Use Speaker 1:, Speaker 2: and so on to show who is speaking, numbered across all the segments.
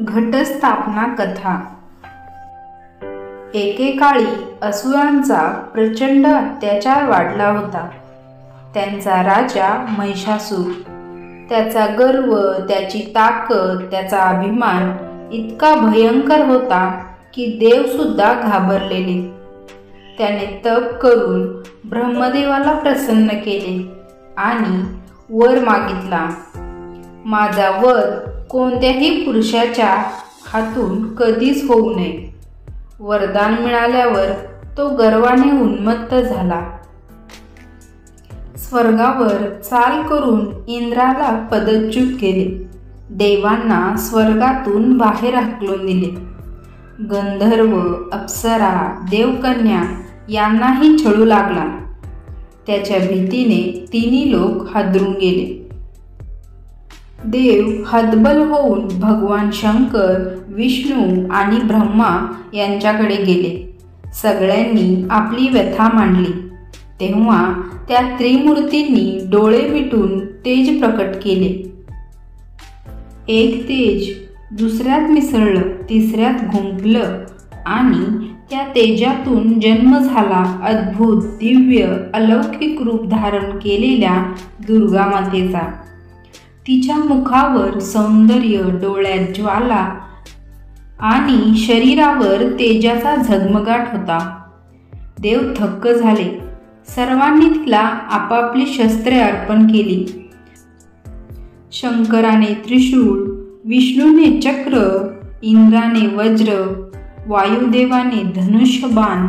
Speaker 1: घटस्थापना कथा। एकेकाळी असुरांचा प्रचंड अत्याचार वाढला होता. त्यांचा राजा महिषासूर, त्याचा गर्व, त्याची ताकद, त्याचा अभिमान इतका भयंकर होता की देव सुद्धा घाबरलेले. त्याने तप करून ब्रह्मदेवाला प्रसन्न केले आणि वर मागितला, माझा वध कोणत्याही पुरुषाच्या हातून कधीच होऊ नये. वरदान मिळाल्यावर तो गर्वाने उन्मत्त झाला. स्वर्गावर चाल करून इंद्राला पदच्युत केले. देवांना स्वर्गातून बाहेर हाकलून दिले. गंधर्व, अप्सरा, देवकन्या यांनाही छळू लागला. त्याच्या भीतीने तिन्ही लोक हादरून गेले. देव हतबल होऊन भगवान शंकर, विष्णू आणि ब्रह्मा यांच्याकडे गेले. सगळ्यांनी आपली व्यथा मांडली. तेव्हा त्या त्रिमूर्तींनी डोळे मिटून तेज प्रकट केले. एक तेज दुसऱ्यात मिसळलं, तिसऱ्यात घुंपलं आणि त्या तेजातून जन्म झाला अद्भुत, दिव्य, अलौकिक रूप धारण केलेल्या दुर्गा मातेचा. तिच्या मुखावर सौंदर्य, डोळ्यात ज्वाला आणि शरीरावर तेजाचा झगमगाट होता. देव थक्क झाले. सर्वांनी तिला आपापली शस्त्रे अर्पण केली. शंकराने त्रिशूळ, विष्णूने चक्र, इंद्राने वज्र, वायुदेवाने धनुष्यबाण,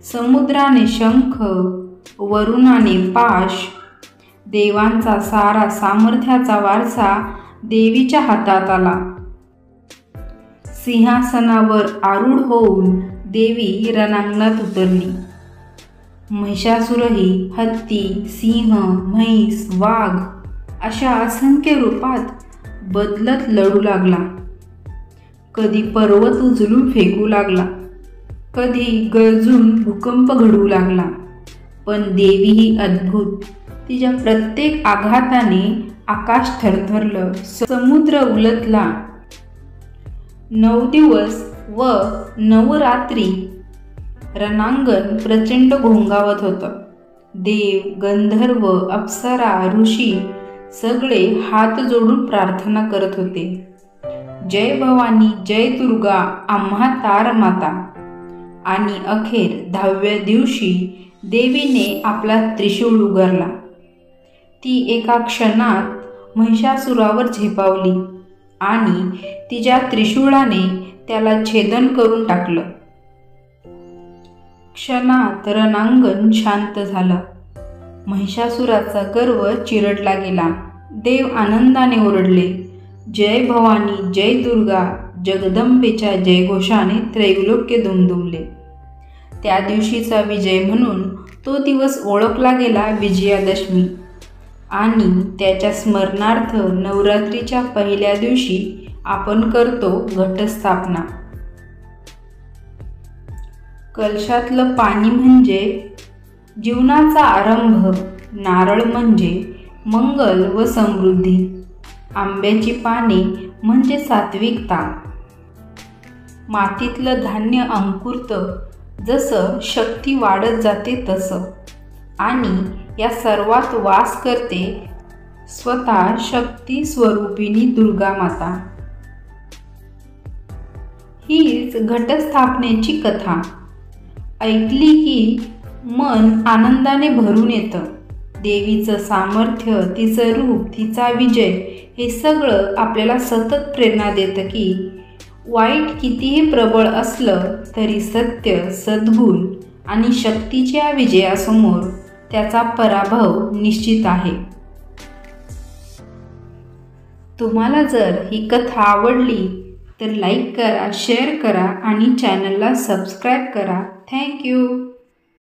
Speaker 1: समुद्राने शंख, वरुणाने पाश. देवांचा सारा सामर्थ्याचा वारसा देवीच्या हातात आला. सिंहासनावर आरूढ होऊन देवी रणांगणात उतरली. महिषासुरही हत्ती, सिंह, म्हैस, वाघ अशा असंख्य रूपात बदलत लढू लागला. कधी पर्वत उचलून फेकू लागला, कधी गरजून भूकंप घडवू लागला. पण देवी ही अद्भुत. तिच्या प्रत्येक आघाताने आकाश थरथरलं, समुद्र उलटला. 9 दिवस व 9 रात्री रणांगण प्रचंड घोंगावत होतं. देव, गंधर्व, अप्सरा, ऋषी सगळे हात जोडून प्रार्थना करत होते. जय भवानी, जय दुर्गा, आम्हा तार माता. आणि अखेर 10व्या दिवशी देवीने आपला त्रिशूळ उगारला. ती एका क्षणात महिषासुरावर झेपावली आणि तिच्या त्रिशूळाने त्याला छेदन करून टाकलं. क्षणात रणांगण शांत झालं. महिषासुराचा गर्व चिरडला गेला. देव आनंदाने ओरडले, जय भवानी, जय दुर्गा. जगदंबेच्या जयघोषाने त्रैलोक्य दुमदुमले. त्या दिवशीचा विजय म्हणून तो दिवस ओळखला गेला विजयादशमी. आणि त्याच्या स्मरणार्थ नवरात्रीच्या पहिल्या दिवशी आपण करतो घटस्थापना. कलशातलं पाणी म्हणजे जीवनाचा आरंभ, नारळ म्हणजे मंगल व समृद्धी, आंब्याची पाने म्हणजे सात्विकता, मातीतलं धान्य अंकुरतं जसं शक्ती वाढत जाते तसं, आणि या सर्वात वास करते स्वतः शक्ती स्वरूपिणी दुर्गा माता. हीच घटस्थापनेची कथा. ऐकली की मन आनंदाने भरून येतं. देवीचं सामर्थ्य, तिचं रूप, तिचा विजय हे सगळं आपल्याला सतत प्रेरणा देतं की वाईट कितीही प्रबळ असलं तरी सत्य, सद्गुण आणि शक्तीच्या विजयासमोर त्याचा पराभव निश्चित आहे. तुम्हाला जर ही कथा आवडली तर लाईक करा, शेअर करा आणि चॅनलला सबस्क्राईब करा. थँक्यू.